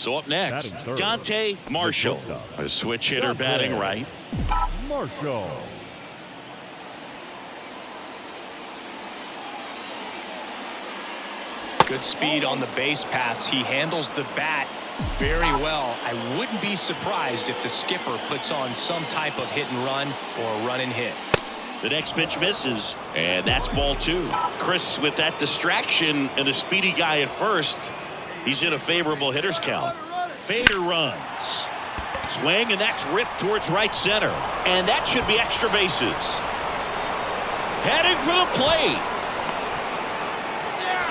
So up next, Dante Marshall, a switch hitter batting right. Marshall. Good speed on the base pass. He handles the bat very well. I wouldn't be surprised if the skipper puts on some type of hit and run or a run and hit. The next pitch misses, and that's ball 2. Chris, with that distraction and a speedy guy at first, he's in a favorable hitter's count. Bader runs. Swing, and that's ripped towards right center. And that should be extra bases. Heading for the plate.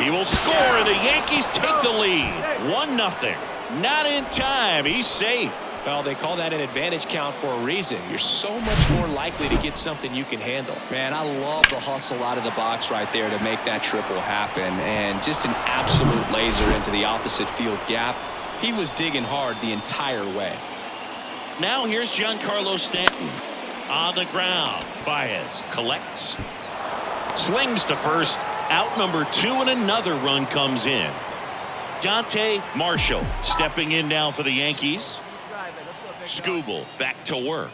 He will score, and the Yankees take the lead. 1-0. Not in time. He's safe. Well, they call that an advantage count for a reason. You're so much more likely to get something you can handle. Man, I love the hustle out of the box right there to make that triple happen. And just an absolute laser into the opposite field gap. He was digging hard the entire way. Now here's Giancarlo Stanton. On the ground, Baez collects. Slings to first. Out number 2, and another run comes in. Dante Marshall stepping in now for the Yankees. Scooble back to work.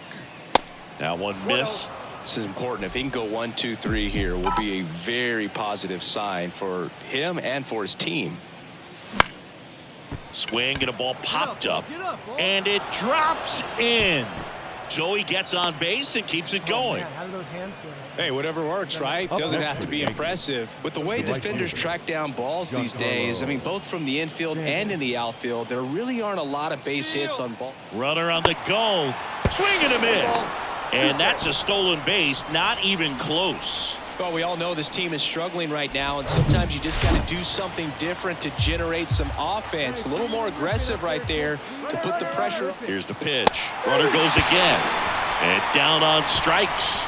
That one missed. This is important. If he can go 1, 2, 3 here, will be a very positive sign for him and for his team. Swing, and a ball popped up, and it drops in. Joey gets on base and keeps it going. How do those hands feel? Hey, whatever works, right? Doesn't have to be impressive. With the way defenders track down balls these days, I mean, both from the infield and in the outfield, there really aren't a lot of base hits on ball. Runner on the go. Swing and a miss. And that's a stolen base, not even close. Well, we all know this team is struggling right now, and sometimes you just got to do something different to generate some offense. A little more aggressive right there to put the pressure. Here's the pitch. Runner goes again. And down on strikes.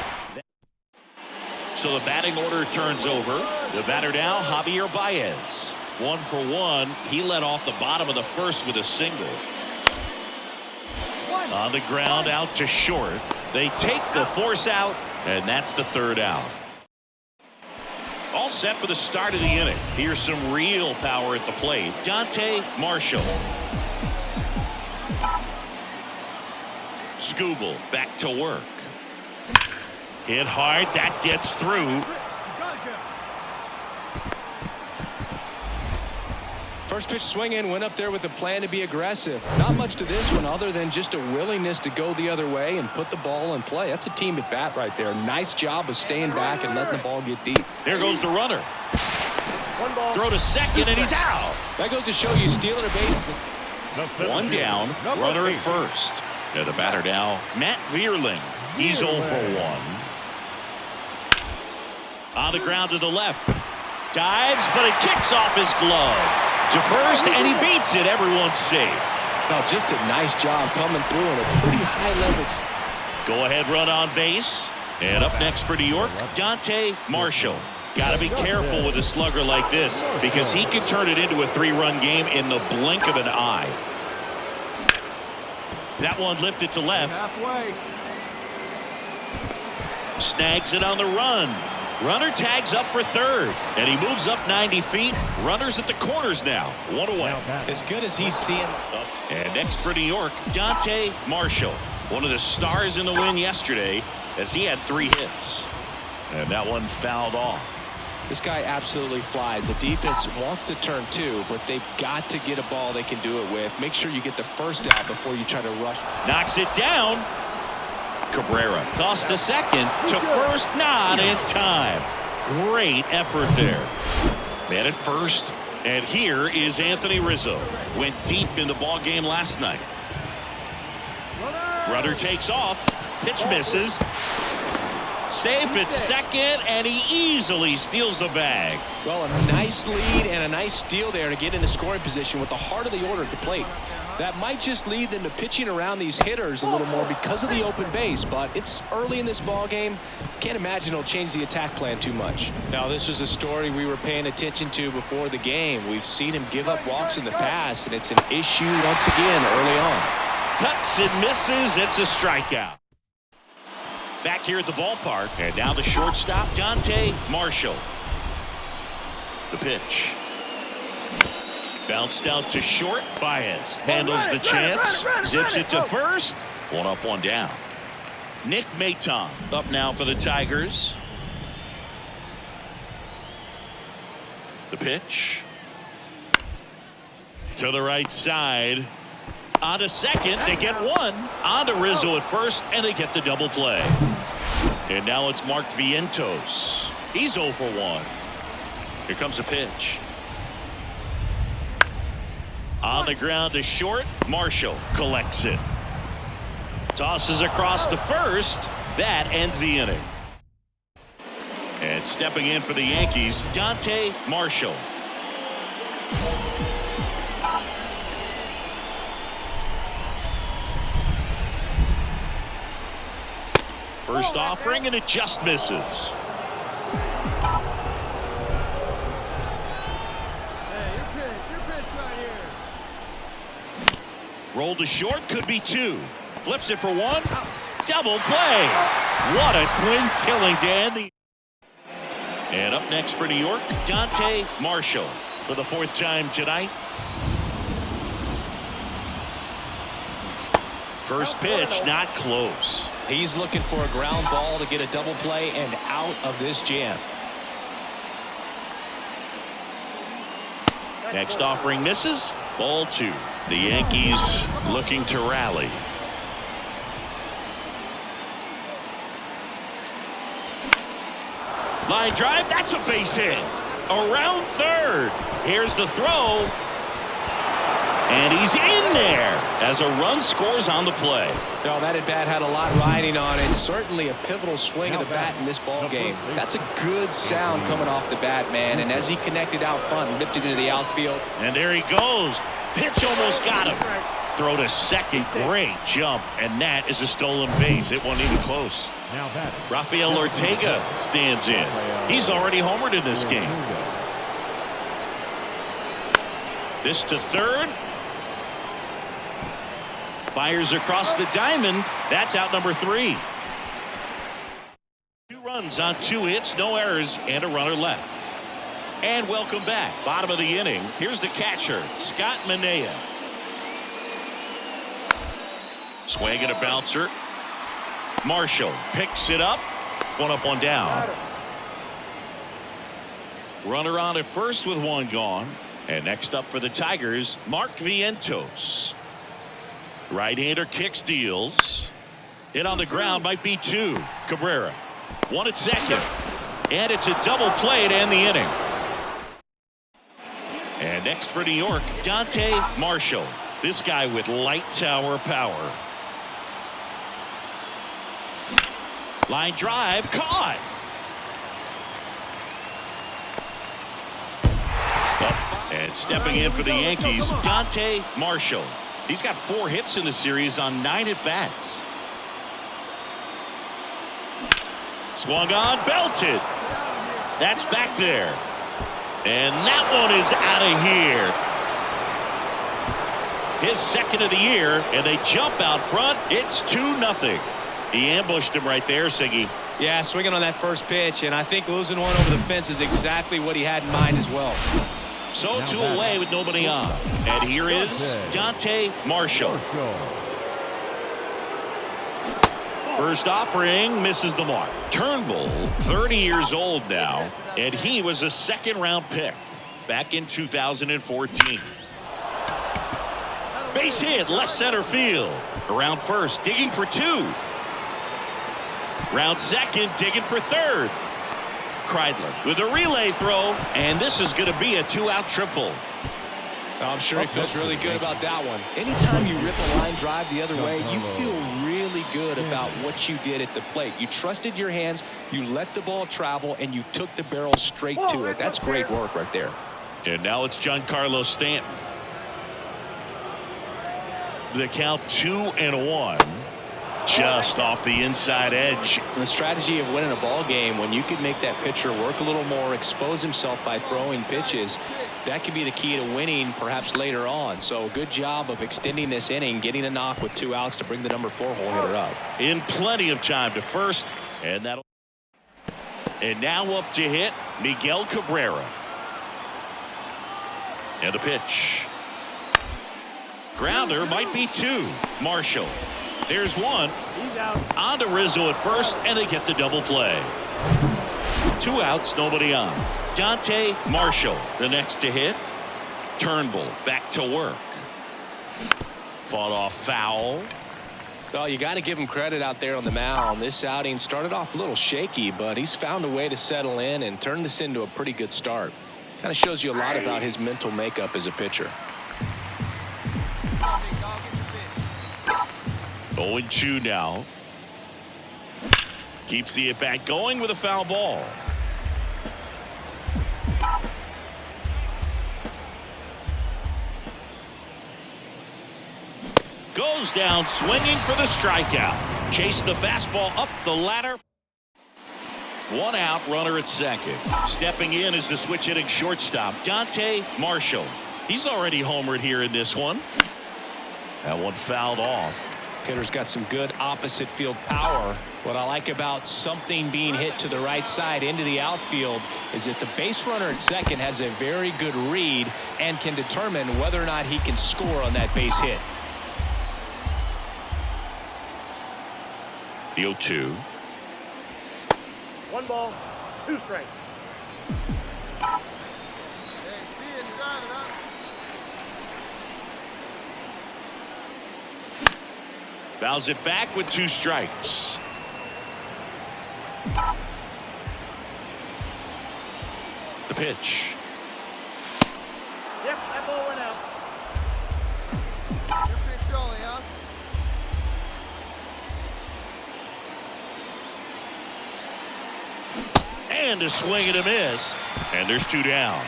So the batting order turns over. The batter now, Javier Baez. 1 for 1. He led off the bottom of the first with a single. On the ground, out to short. They take the force out, and that's the 3rd out. All set for the start of the inning. Here's some real power at the plate. Dante Marshall. Scooble back to work. Hit hard. That gets through. First pitch swinging, went up there with a plan to be aggressive. Not much to this one other than just a willingness to go the other way and put the ball in play. That's a team at bat right there. Nice job of staying back and letting the ball get deep. There goes the runner. Throw to second, and he's out. That goes to show you stealing a base. 1 down, runner at first. And the batter now, Matt Vierling. He's 0 for 1. On the ground to the left. Dives, but it kicks off his glove. To first, and he beats it. Everyone's safe. Well, just a nice job coming through on a pretty high level. Go ahead run on base. And up next for New York, Dante Marshall. Got to be careful with a slugger like this because he can turn it into a 3-run game in the blink of an eye. That one lifted to left. Snags it on the run. Runner tags up for 3rd, and he moves up 90 feet. Runners at the corners now. 1 away. As good as he's seeing. And next for New York, Dante Marshall. One of the stars in the win yesterday as he had 3 hits. And that one fouled off. This guy absolutely flies. The defense wants to turn 2, but they've got to get a ball they can do it with. Make sure you get the first out before you try to rush. Knocks it down. Cabrera toss to second, to first, not in time. Great effort there. Man at first, and here is Anthony Rizzo. Went deep in the ball game last night. Runner takes off. Pitch misses. Safe at second, and he easily steals the bag. Well, a nice lead and a nice steal there to get into scoring position with the heart of the order at the plate. That might just lead them to pitching around these hitters a little more because of the open base, but it's early in this ball game. Can't imagine it'll change the attack plan too much. Now, this was a story we were paying attention to before the game. We've seen him give up walks in the past, and it's an issue once again early on. Cuts and misses. It's a strikeout. Back here at the ballpark, and now the shortstop, Dante Marshall. The pitch. Bounced out to short. Baez handles the chance. Zips it to first. One up, one down. Nick Maton up now for the Tigers. The pitch. To the right side. On to second. They get one. On to Rizzo at first, and they get the double play. And now it's Mark Vientos. He's 0 for 1. Here comes a pitch. On the ground to short. Marshall collects it. Tosses across to first. That ends the inning. And stepping in for the Yankees, Dante Marshall. First offering, and it just misses. Roll to short, could be 2. Flips it for 1. Double play. What a twin killing, Dan. And up next for New York, Dante Marshall for the 4th time tonight. First pitch, not close. He's looking for a ground ball to get a double play and out of this jam. Next offering misses. Ball 2. The Yankees looking to rally. Line drive. That's a base hit. Around third. Here's the throw. And he's in there as a run scores on the play. No, that at bat had a lot riding on it. Certainly a pivotal swing of the bat in this ball game. That's a good sound coming off the bat, man. And as he connected out front and ripped it into the outfield. And there he goes. Pitch almost got him. Throw to second. Great jump. And that is a stolen base. It wasn't even close. Rafael Ortega stands in. He's already homered in this game. This to third. Fires across the diamond. That's out number 3. 2 runs on 2 hits, no errors, and a runner left. And welcome back. Bottom of the inning. Here's the catcher, Scott Manea. Swing and a bouncer. Marshall picks it up. 1 up, 1 down. Runner on at first with 1 gone. And next up for the Tigers, Mark Vientos. Right-hander kicks, deals. Hit on the ground, might be 2. Cabrera. 1 at second. And it's a double play to end the inning. And next for New York, Dante Marshall. This guy with light tower power. Line drive, caught. And stepping in for the Yankees, Dante Marshall. He's got 4 hits in the series on 9 at-bats. Swung on, belted. That's back there. And that one is out of here. His 2nd of the year, and they jump out front. It's 2-0. He ambushed him right there, Siggy. Yeah, swinging on that first pitch, and I think losing one over the fence is exactly what he had in mind as well. So 2 away with nobody on. And here is Dante Marshall. First offering misses the mark. Turnbull, 30 years old now, and he was a 2nd-round pick back in 2014. Base hit, left center field. Around first, digging for 2. Round second, digging for 3rd. Kreidler with a relay throw, and this is going to be a 2-out triple. I'm sure he feels really good about that one. Anytime you rip a line drive the other way, you feel really good about what you did at the plate. You trusted your hands, you let the ball travel, and you took the barrel straight to it. That's great work right there. And now it's Giancarlo Stanton. The count 2-1. Just off the inside edge. The strategy of winning a ball game, when you can make that pitcher work a little more, expose himself by throwing pitches, that could be the key to winning perhaps later on. So good job of extending this inning, getting a knock with 2 outs to bring the number 4 hole hitter up. In plenty of time to first, and that'll. And now up to hit Miguel Cabrera. And a pitch. Grounder might be 2. Marshall. There's 1. On to Rizzo at first, and they get the double play. 2 outs, nobody on. Dante Marshall, the next to hit. Turnbull back to work. Fought off foul. Well, you got to give him credit out there on the mound. This outing started off a little shaky, but he's found a way to settle in and turn this into a pretty good start. Kind of shows you a lot about his mental makeup as a pitcher. 0-2 now. Keeps the at-bat going with a foul ball. Goes down swinging for the strikeout. Chase the fastball up the ladder. 1 out, runner at second. Stepping in is the switch hitting shortstop, Dante Marshall. He's already homered here in this one. That one fouled off. Hitter's got some good opposite field power. What I like about something being hit to the right side into the outfield is that the base runner at second has a very good read and can determine whether or not he can score on that base hit. The 0-2. 1 ball, 2 strikes. Fouls it back with 2 strikes. The pitch. Yep, that ball went out. Your pitch only, huh? And a swing and a miss. And there's 2 down.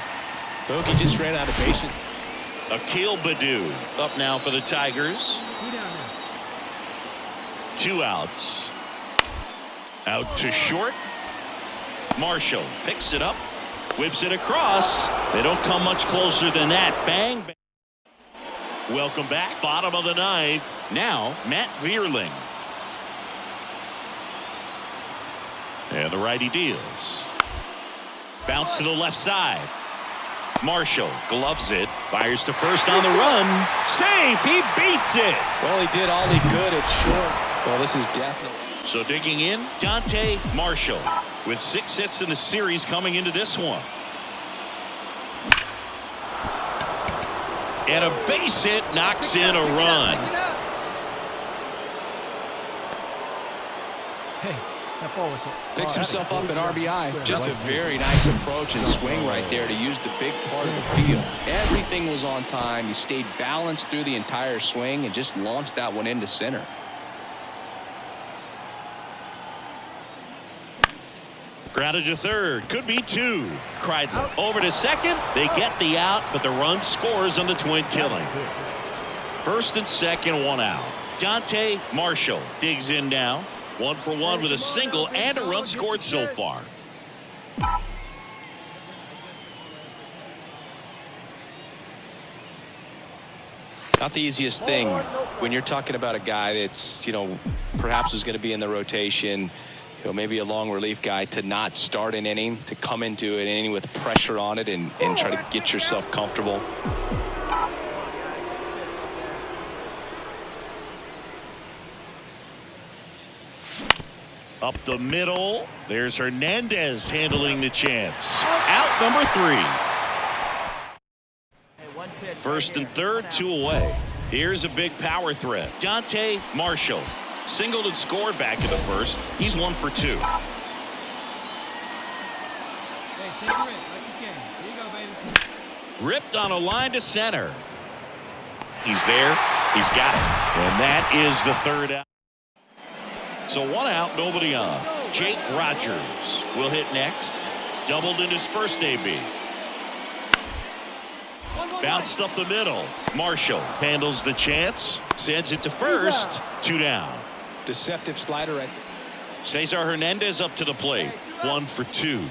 Bogey just ran out of patience. Akil Baddoo up now for the Tigers. 2 outs. Out to short. Marshall picks it up. Whips it across. They don't come much closer than that. Bang, bang. Welcome back. Bottom of the 9th. Now Matt Vierling. And the righty deals. Bounce to the left side. Marshall gloves it. Fires to first on the run. Safe. He beats it. Well, he did all he could at short. Well, this is definitely. So digging in, Dante Marshall with 6 hits in the series coming into this one. And a base hit knocks in a run. Hey, that ball was hit. Picks himself up an RBI. Just a very nice approach and swing right there to use the big part of the field. Everything was on time. He stayed balanced through the entire swing and just launched that one into center. Grounded to third. Could be 2. Kreidler over to second. They get the out, but the run scores on the twin killing. First and second, 1 out. Dante Marshall digs in now. 1 for 1 with a single and a run scored so far. Not the easiest thing when you're talking about a guy that's, perhaps is going to be in the rotation, maybe a long relief guy, to not start an inning, to come into an inning with pressure on it and try to get yourself comfortable. Up the middle. There's Hernandez handling the chance. Out number 3. First and third, 2 away. Here's a big power threat. Dante Marshall singled and scored back in the first. He's 1 for 2. Hey, take a rip like you can. Here you go, baby. Ripped on a line to center. He's there. He's got it. And that is the 3rd out. So 1 out, nobody on. Jake Rogers will hit next. Doubled in his first AB. Bounced up the middle. Marshall handles the chance. Sends it to first. 2 down. Deceptive slider right. Cesar Hernandez up to the plate. 1 for 2.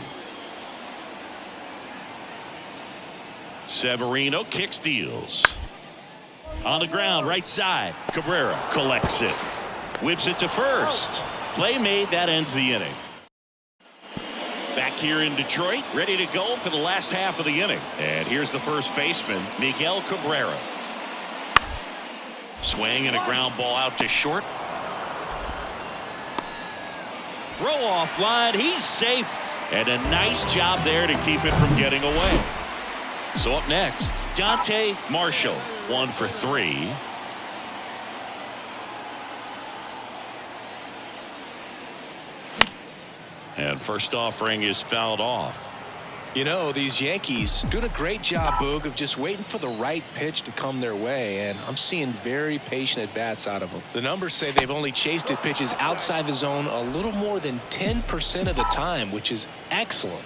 Severino kicks, deals. On the ground, right side. Cabrera collects it. Whips it to first. Play made. That ends the inning. Back here in Detroit, ready to go for the last half of the inning. And here's the first baseman, Miguel Cabrera. Swing and a ground ball out to short. Throw off line. He's safe. And a nice job there to keep it from getting away. So up next, Dante Marshall, 1 for 3. And first offering is fouled off. You know, these Yankees doing a great job, Boog, of just waiting for the right pitch to come their way, and I'm seeing very patient at-bats out of them. The numbers say they've only chased at pitches outside the zone a little more than 10% of the time, which is excellent.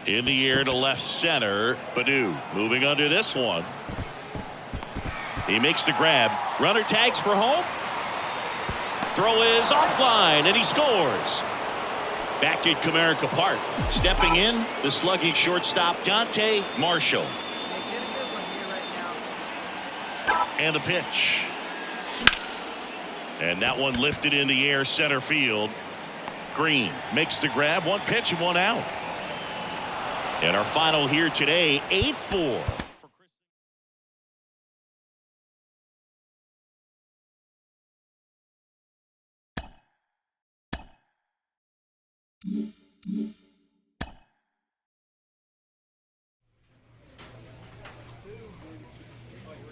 In the air to left center. Baddoo moving under this one. He makes the grab. Runner tags for home. Throw is offline, and he scores. Back at Comerica Park. Stepping in, the slugging shortstop, Dante Marshall. And the pitch. And that one lifted in the air center field. Green makes the grab. 1 pitch and 1 out. And our final here today, 8-4.